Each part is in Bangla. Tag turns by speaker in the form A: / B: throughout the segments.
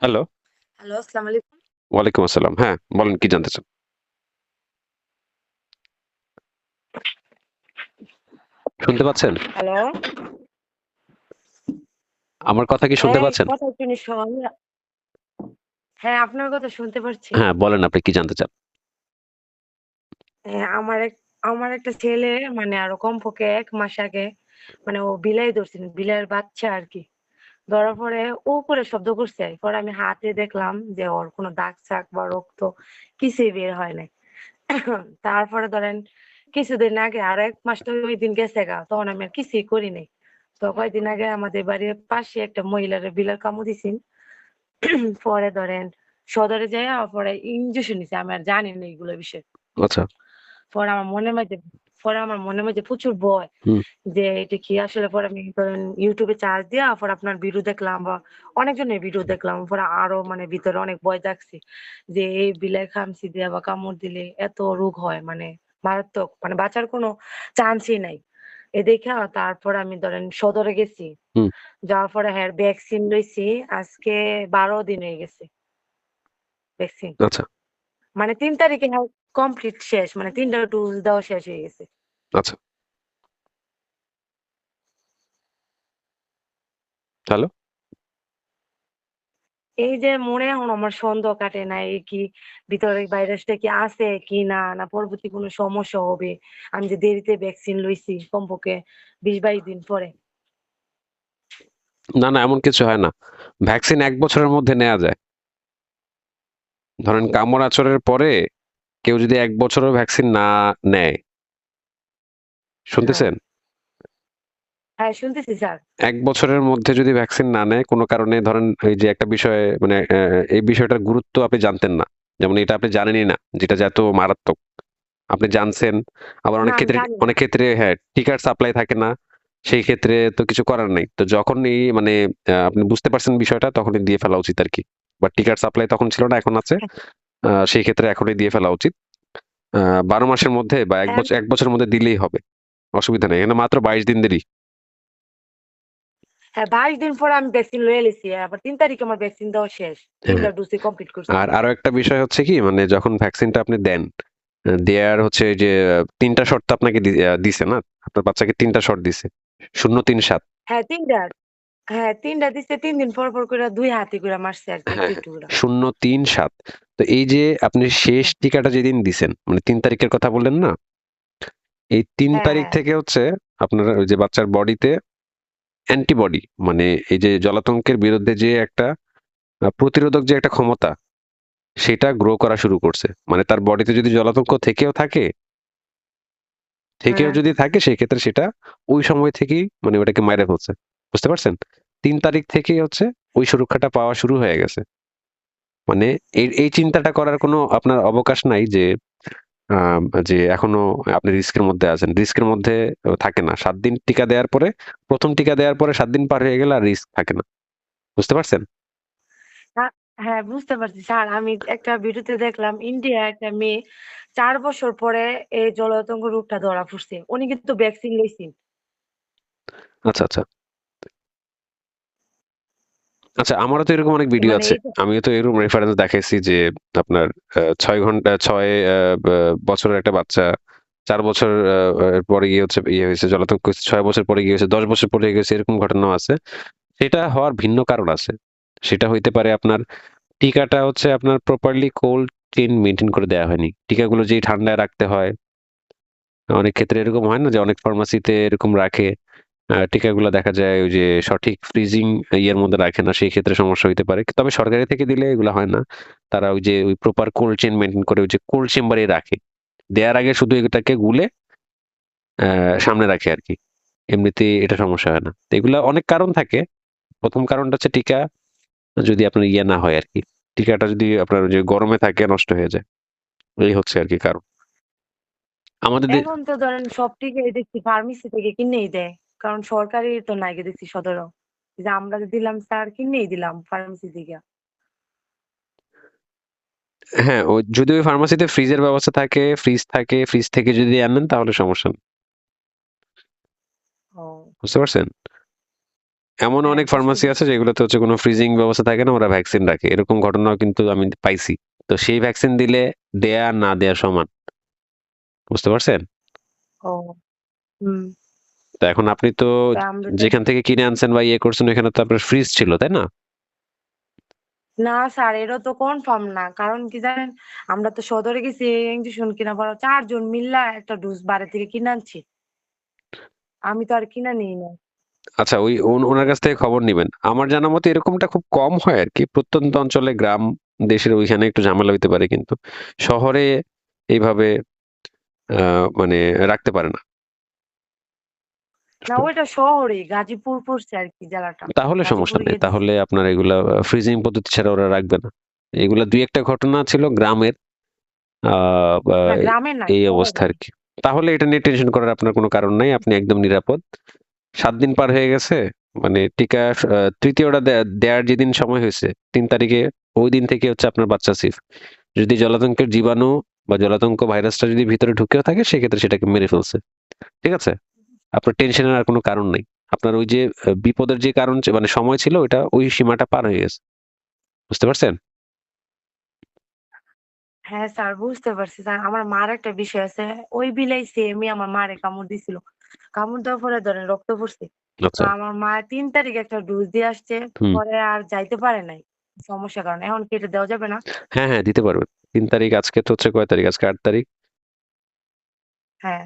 A: হ্যালো,
B: হ্যালো, আসসালামু আলাইকুম।
A: ওয়ালাইকুম আসসালাম। হ্যাঁ, বলেন কি জানতে চান? শুনতে পাচ্ছেন?
B: হ্যালো।
A: আমার কথা কি শুনতে
B: এই
A: পাচ্ছেন?
B: কথা একটু হ্যাঁ, আপনার কথা শুনতে পারছি।
A: হ্যাঁ, বলেন আপনি কি জানতে চান?
B: হ্যাঁ, আমার একটা ছেলে মানে আরো কমপক্ষে ১ মাস আগে মানে ও বিলাই ধরছিল। বিড়ালের বাচ্চা আরকি। ধরার পরে ও করে শব্দ করছে। পরে আমি হাতে দেখলাম যে ওর কোনো দাগ-টাগ বা রক্ত কিছুই বের হয় নাই। তারপরে ধরেন কিছুদিন আগে আরো ১ মাস তো ওইদিন গেছে গা। তখন আমি আর কিছুই করি নাই। তো কয়দিন আগে আমাদের বাড়ির পাশে একটা মহিলারে বিড়াল কামড় দিছিল। পরে ধরেন সদরে যাইয়া পরে ইনজেকশন নিছে। আমি আর জানি না এগুলোর বিষয়ে।
A: আচ্ছা।
B: পরে আমার মনের মাঝে পরে আমার মনের মাঝে প্রচুর ভয়
A: হুম,
B: যে এটা কি আসলে পরে আমি ধরেন YouTube এ সার্চ দিয়া পরে আপনার ভিডিও দেখলাম বা অনেকজনের ভিডিও দেখলাম। পরে আরো মানে ভিতরে অনেক ভয় জাগছে যে এই বিলাই খামচি দিয়া বা কামড় দিলে এত রোগ হয় মানে মারাত্মক মানে বাঁচার কোনো চান্সই নাই। এ দেইখা তারপর আমি ধরেন সদরে গেছি।
A: হুম।
B: যাওয়ার পরে হ্যাঁ ভ্যাকসিন লইছি। আজকে ১২ দিন হয়ে গেছে ভ্যাকসিন।
A: আচ্ছা,
B: মানে ৩ তারিখে কমপ্লিট শেষ। মানে ৩ টা ডোজ দেওয়া শেষ হয়ে গেছে।
A: আচ্ছা। হ্যালো?
B: এই যে মনে এখন আমার সন্দেহ কাটে না এই কি ভিতরে ভাইরাসটা কি আছে কি না, না পরবর্তী কোনো সমস্যা হবে। আমি যে দেরিতে ভ্যাকসিন লইছি কমপক্ষে ২০-২২ দিন পরে।
A: না, না এমন কিছু হয় না। ভ্যাকসিন ১ বছরের মধ্যে নেয়া যায়। ধরেন কামড়-আঁচড়ের পরে কেউ যদি ১ বছরও ভ্যাকসিন না নেয়,
B: হ্যাঁ,
A: শুনতেছেন?
B: হ্যাঁ শুনতেছি স্যার।
A: ১ বছরের মধ্যে যদি ভ্যাকসিন না নেয়, কোন কারণে ধরেন এই যে একটা বিষয় মানে এই বিষয়টার গুরুত্ব আপনি জানতেন না। যেমন এটা আপনি জানেনই না, যেটা যে এত মারাত্মক। আপনি জানছেন, আবার
B: না
A: অনেক
B: আমি
A: ক্ষেত্রে
B: জানি না।
A: অনেক ক্ষেত্রে হ্যাঁ, টিকার সাপ্লাই থাকে না। সেই ক্ষেত্রে তো কিছু করার নাই। তো যখনই মানে আপনি বুঝতে পারছেন বিষয়টা তখনই দিয়ে ফেলা উচিত আরকি। বাট টিকার সাপ্লাই তখন ছিল না, এখন আছে।
B: হ্যাঁ,
A: সেই ক্ষেত্রে এখনই দিয়ে ফেলা উচিত। আ ১২ মাসের মধ্যে বা
B: এম
A: ১ বছরের মধ্যে দিলেই হবে। অসুবিধা নেই। এখানে মাত্র ২২ দিন দেরি।
B: হ্যাঁ ২২ দিন পরে আমি ভ্যাকসিন লইয়া লইছি। আবার ৩ তারিখে আমার ভ্যাকসিন দেওয়া শেষ। ৩
A: হ্যাঁ।
B: টা ডোজই কমপ্লিট করছি।
A: আর আরো একটা বিষয় হচ্ছে কি মানে যখন ভ্যাকসিনটা আপনি দেন, দেয়ার হচ্ছে যে ৩ টা শট তো আপনাকে দিছে না? আপনার বাচ্চাকে ৩ টা শট দিছে। ০৩-৭।
B: হ্যাঁ ৩ টা হ্যাঁ ৩ টা দিছে ৩ দিন পর কইরা ২ হাতে কইরা মারছে আরকি
A: হ্যাঁ,
B: একটু,
A: হ্যাঁ।
B: একটু কইরা।
A: ০৩-৭। তো এই যে আপনি শেষ
B: হ্যাঁ,
A: টিকাটা যেদিন দিছেন, মানে ৩ তারিখের কথা বললেন না? এই ৩
B: হ্যাঁ,
A: তারিখ
B: হ্যাঁ,
A: থেকে হচ্ছে আপনার ওই যে বাচ্চার বডিতে অ্যান্টিবডি মানে এই যে জলাতঙ্কের বিরুদ্ধে যে একটা প্রতিরোধক যে একটা ক্ষমতা, সেটা গ্রো করা শুরু করছে। মানে তার বডিতে যদি জলাতঙ্ক থেকেও
B: হ্যাঁ,
A: যদি থাকে সেক্ষেত্রে সেটা ওই সময় থেকেই মানে ওটাকে মাইরা ফেলছে। বুঝতে পারছেন? ৩ তারিখ থেকেই হচ্ছে ওই সুরক্ষাটা পাওয়া শুরু হয়ে গেছে। মানে এই চিন্তাটা করার কোনো আপনার অবকাশ নাই যে যে এখনো আপনি রিস্কের মধ্যে আছেন। রিস্কের মধ্যে থাকে না। ৭ দিন টিকা দেওয়ার পরে ১ম টিকা দেওয়ার পরে ৭ দিন পার হয়ে গেলে আর রিস্ক থাকে না। বুঝতে পারছেন?
B: আ হ্যাঁ, বুঝতে পারছি স্যার। আমি একটা ভিডিওতে দেখলাম ইন্ডিয়ার একটা মেয়ে ৪ বছর পরে এই জলাতঙ্ক রোগটা ধরা পড়ছে। উনি কিন্তু ভ্যাকসিন লইছেন।
A: আচ্ছা, আচ্ছা। আচ্ছা আমারও তো এরকম অনেক ভিডিও
B: মানে
A: আছে।
B: এইটা
A: আমিও তো এরকম রেফারেন্স দেখাইছি যে আপনার ৬ ঘন্টা ৬ বছরের একটা বাচ্চা ৪ বছর এর পরে গিয়ে হচ্ছে ইয়ে হইছে জলাতঙ্ক হইছে ৬ বছর পরে গিয়ে হইছে ১০ বছর পরে গেছে এরকম ঘটনাও আছে। সেটা হওয়ার ভিন্ন কারণ আছে। সেটা হইতে পারে আপনার টিকাটা হচ্ছে আপনার প্রপারলি কোল্ড চেইন মেইনটেইন করে দেয়া হয়নি। টিকাগুলো যেই ঠান্ডায় রাখতে হয়, অনেক ক্ষেত্রে এরকম হয় না যে অনেক ফার্মেসিতে এরকম রাখে। টিকাগুলা দেখা যায় ওই যে সঠিক ফ্রিজিং ইয়ের মধ্যে রাখে না। সেই ক্ষেত্রে সমস্যা হইতে পারে। তবে সরকারি থেকে দিলে এগুলা হয় না। তারা ওই যে ওই প্রপার কোল্ড চেইন মেইনটেইন করে ওই যে কোল্ড চেম্বারেই রাখে। দেয়ার আগে শুধু এটাকে গুলে সামনে রাখে আরকি। এমনিতে এটা সমস্যা হয় না। তো এগুলা অনেক কারণ থাকে। ১ম কারণটা হচ্ছে টিকা যদি আপনার ইয়ে না হয় আরকি। টিকাটা যদি আপনার ওই যে গরমে থাকে নষ্ট হয়ে যায়। এই হচ্ছে আরকি কারণ। আমাদের
B: এখন তো ধরেন সব টিকাই দেখছি ফার্মেসি থেকে কিনেই দেয়। কারণ সরকারি তো নাই গে দেখছি সদরেও। যে আমরা যে দিলাম স্যার কিনেই দিলাম ফার্মেসি থেকে।
A: হ্যাঁ, যদি ওই ফার্মেসিতে ফ্রিজের ব্যবস্থা থাকে, ফ্রিজ থেকে যদি আনেন তাহলে সমস্যা নেই।
B: ও
A: বুঝতে পারছেন? এমন
B: হ্যাঁ
A: অনেক
B: বুঝতে
A: ফার্মাসি আছে
B: পারছি।
A: যেগুলোতে হচ্ছে কোনো ফ্রিজিং ব্যবস্থা থাকে না, ওরা ভ্যাকসিন রাখে। এরকম ঘটনাও কিন্তু আমি পাইছি। তো সেই ভ্যাকসিন দিলে দেয়া আর না দেয়া সমান। বুঝতে পারছেন?
B: ও হুম।
A: তো এখন আপনি তো
B: তা আমরা তো
A: যেখান থেকে কিনে আনছেন বা ইয়ে করছেন ওখানে তো আপনার ফ্রিজ ছিল, তাই না?
B: না স্যার এটা তো কনফার্ম না। কারণ কি জানেন? আমরা তো সদরে গেছি ইনজেকশন কিনা পড়া ৪ জন মিল্লা একটা ডোজ বাইরে থেকে কিনে আনছি। আমি তো আর কিনা নেই নাই।
A: আচ্ছা, ওই ওনার কাছ থেকে খবর নিবেন। আমার জানা মতে এরকমটা খুব কম হয় আরকি। প্রত্যন্ত অঞ্চলে গ্রাম দেশের ওইখানে একটু ঝামেলা হইতে পারে কিন্তু। শহরে এইভাবে আ মানে রাখতে পারে না।
B: না ওইটা শহরেই গাজীপুর পড়ছে আরকি জেলাটা।
A: তাহলে সমস্যা
B: গাজীপুরে
A: নেই।
B: গিয়ে দিছি।
A: তাহলে আপনার এগুলা ফ্রিজিং পদ্ধতি ছাড়া ওরা রাখবে না। এগুলা ২-১ টা ঘটনা ছিল গ্রামের। আ বা
B: না গ্রামে না
A: এই অবস্থা
B: শহরে।
A: আরকি। তাহলে এটা নিয়ে টেনশন করার আপনার কোনো কারণ নাই। আপনি একদম নিরাপদ। ৭ দিন পার হয়ে গেছে। মানে টিকা ৩য় টা দেয়ার যেদিন সময় হইছে ৩ তারিখে, ওই দিন থেকে হচ্ছে আপনার বাচ্চা সেফ। যদি জলাতঙ্কের জীবাণু বা জলাতঙ্ক ভাইরাসটা যদি ভিতরে ঢুকেও থাকে সেক্ষেত্রে সেটাকে মেরে ফেলছে। ঠিক আছে? আপনার টেনশনের আর কোনো কারণ নাই। আপনার ওই যে বিপদের যে কারণ মানে সময় ছিল ওইটা ওই সীমাটা পার হয়ে গেছে। বুঝতে পারছেন?
B: হ্যাঁ স্যার বুঝতে পারছি স্যার। আমার মার একটা বিষয় আছে। ওই বিলাই সেমই আমার মারে কামড় দিছিল। কামড় দেওয়ার পরে ধরেন রক্ত পড়ছে। তো
A: আচ্ছা।
B: আমার মা ৩ তারিখে একটা ডোজ দিয়ে আসছে।
A: হুম।
B: পরে আর যাইতে পারে নাই। সমস্যার কারণে। এখন কি এটা দেওয়া যাবে না?
A: হ্যাঁ, হ্যাঁ, দিতে পারবেন। ৩ তারিখ, আজকে তো হচ্ছে কয় তারিখ? আজকে ৮ তারিখ।
B: হ্যাঁ।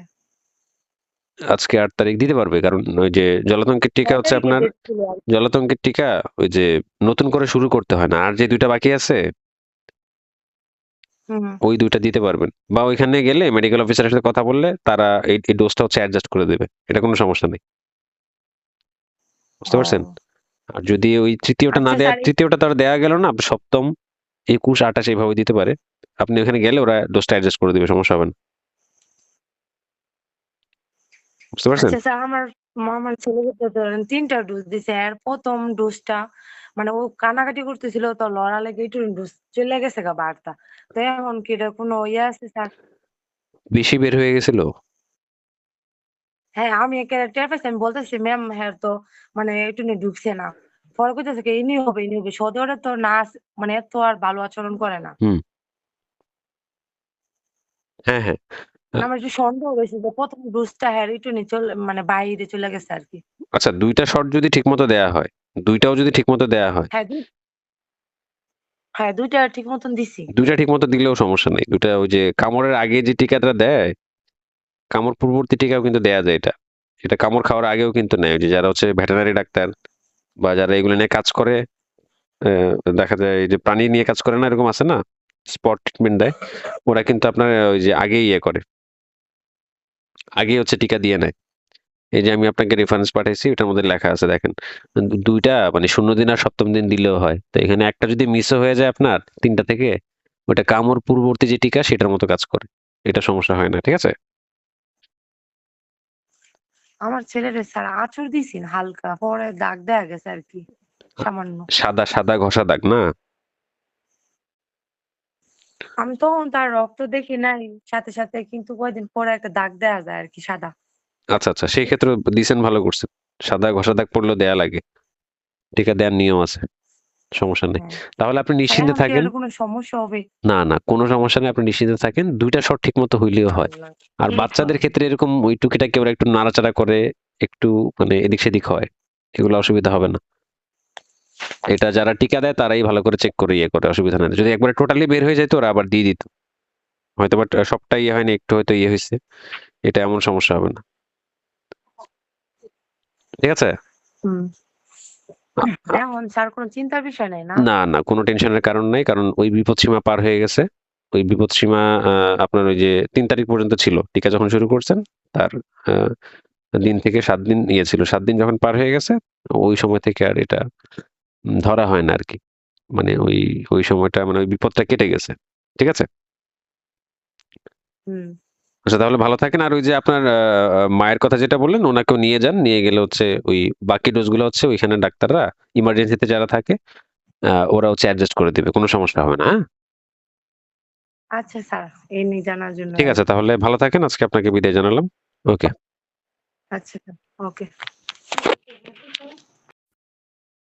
A: আজকে ৮ তারিখ দিতে পারবে। কারণ ওই যে জলাতঙ্কের টিকা
B: ৬
A: হচ্ছে
B: তারিখে
A: আপনার
B: ডেট ছিল আরকি।
A: জলাতঙ্কের টিকা ওই যে নতুন করে শুরু করতে হয় না। আর যে ২ টা বাকি আছে
B: হুম।
A: ওই ২ টা দিতে পারবেন। বা ওইখানে গেলে মেডিকেল অফিসারের সাথে কথা বললে তারা এই ডোজটা হচ্ছে অ্যাডজাস্ট করে দেবে। এটা কোনো সমস্যা নেই। বুঝতে পারছেন?
B: ও
A: আর যদি ওই ৩য় টা না
B: আচ্ছা
A: দেয়া,
B: স্যার
A: ৩য় টা তো আর দেয়া গেল না। ৭ম, ২১, ২৮ এভাবে দিতে পারে। আপনি ওখানে গেলে ওরা ডোজটা অ্যাডজাস্ট করে দিবে। সমস্যা হবে না। বুঝতে পারছেন?
B: আচ্ছা স্যার আমার ছেলেকে তো ধরেন ৩ টা ডোজ দিছে। এর ১ম ডোজটা মানে ও কান্নাকাটি করতেছিল তো লড়া লেগে একটু ডোজ চইলা গেছে গা বারটা। তো এখন কি এটা কোনো ইয়ে আছে স্যার?
A: বেশি বের হয়ে গেছিল?
B: হ্যাঁ, আমি একে টের পাইছি। আমি বলতেছি, "ম্যাম হ্যাঁ, তো মানে একটুখানি ঢুকছে না।" পরে কইতেছে কি, "এমনি হবে, এমনি হবে।" সদরে তো নার্স মানে এত আর ভালো আচরণ করে না।
A: হুম। হ্যাঁ, হ্যাঁ। আ
B: মানে আমার একটু সন্দেহ হইছে যে ১ম ডোজটা হ্যাঁ, একটুখানি মানে বাইরে চলে গেছে আরকি।
A: আচ্ছা, ২ টা শট যদি ঠিকমতো দেয়া হয়, ২ টাও যদি ঠিকমতো দেয়া হয়,
B: হ্যাঁ, ২ টা ঠিক মতন দিছি।
A: ২ টা ঠিকমতো দিলেও সমস্যা নেই। ২ টা ওই যে কামড়ের আগে যে টিকাটা দেয়, কামড় পূর্ববর্তী টিকাও কিন্তু দেয়া যায় এটা। এটা কামড় খাওয়ার আগেও কিন্তু নেয়। ওই যে যারা হচ্ছে ভেটেরিনারি ডাক্তার বা যারা এগুলো নিয়ে কাজ করে, দেখা যায় এই যে প্রাণী নিয়ে কাজ করে না, এরকম আছে না? স্পট ট্রিটমেন্ট দেয়। ওরা কিন্তু আপনার ওই যে আগেই ইয়ে করে। আগেই হচ্ছে টিকা দিয়ে নেয়। এই যে আমি আপনাকে রেফারেন্স পাঠাইছি ওটার মধ্যে লেখা আছে দেখেন। ২ টা মানে ০ দিন আর ৭ম দিন দিলেও হয়। তো এখানে একটা যদি মিসও হয়ে যায় আপনার ৩ টা থেকে, ওটা কামড় পূর্ববর্তী যে টিকা সেটার মতো কাজ করে। এটা সমস্যা হয় না। ঠিক আছে?
B: আমার ছেলেরে স্যার আঁচড় দিছি হালকা। পরে দাগ দেয়া গেছে আরকি সামান্য।
A: সাদা, সাদা ঘষা দাগ না?
B: আমি তখন তার রক্ত দেখি নাই সাথে কিন্তু কয়দিন পরে একটা দাগ দেয়া যায় আরকি সাদা।
A: আচ্ছা, আচ্ছা। সেই ক্ষেত্রে দিছেন, ভালো করছেন। সাদা ঘষা দাগ পড়লেও দেয়া লাগে। টিকা দেওয়ার নিয়ম আছে। সমস্যা নেই।
B: হ্যাঁ।
A: তাহলে আপনি
B: আর
A: নিশ্চিন্তে
B: এখন কি
A: থাকেন।
B: এর কোনো সমস্যা হবে?
A: না, না, কোনো সমস্যা নেই। আপনি নিশ্চিন্তে থাকেন। ২ টা শট ঠিকমতো হইলেও হয়।
B: আল্লাহ!
A: আর
B: ঠিক
A: বাচ্চাদের
B: হবে।
A: ক্ষেত্রে এরকম ওই টুকিটাকি ওরা একটু নাড়াচাড়া করে, একটু মানে এদিক সেদিক হয়। এগুলো অসুবিধা হবে না। এটা যারা টিকা দেয় তারাই ভালো করে চেক করে ইয়ে করে, অসুবিধা নাই। যদি একবারে টোটালি বের হয়ে যেত ওরা আবার দিয়ে দিত। হয়তোবা সবটা ইয়ে হয়নি, একটু হয়তো ইয়ে হইছে। এটা এমন সমস্যা হবে না। ঠিক আছে?
B: হুম।
A: আ আ
B: এখন স্যার কোনো চিন্তার বিষয় নাই না?
A: না, না, কোনো টেনশনের কারণ নাই। কারণ ওই বিপদসীমা পার হয়ে গেছে। ওই বিপদসীমা আ আপনার ওই যে ৩ তারিখ পর্যন্ত ছিল। টিকা যখন শুরু করছেন তার আ দিন থেকে ৭ দিন ইয়ে ছিল। ৭ দিন যখন পার হয়ে গেছে ওই সময় থেকে আর এটা ধরা হয় না আরকি। মানে ওই সময়টা মানে ওই বিপদটা কেটে গেছে। ঠিক আছে?
B: হুম।
A: আচ্ছা, তাহলে ভালো থাকেন। আর ওই যে আপনার মায়ের কথা যেটা বললেন উনাকেও নিয়ে যান। নিয়ে গেলে হচ্ছে ওই বাকি ডোজগুলো হচ্ছে ওইখানে ডাক্তাররা ইমার্জেন্সিতে যারা থাকে ওরা হচ্ছে অ্যাডজাস্ট করে দিবে। কোনো সমস্যা হবে না, হ্যাঁ?
B: আচ্ছা স্যার, এই নিয়ে জানার জন্য
A: ঠিক আছে,
B: আরকি।
A: তাহলে ভালো থাকেন। আজকে আপনাকে বিদায় জানালাম। ওকে।
B: আচ্ছা, ওকে।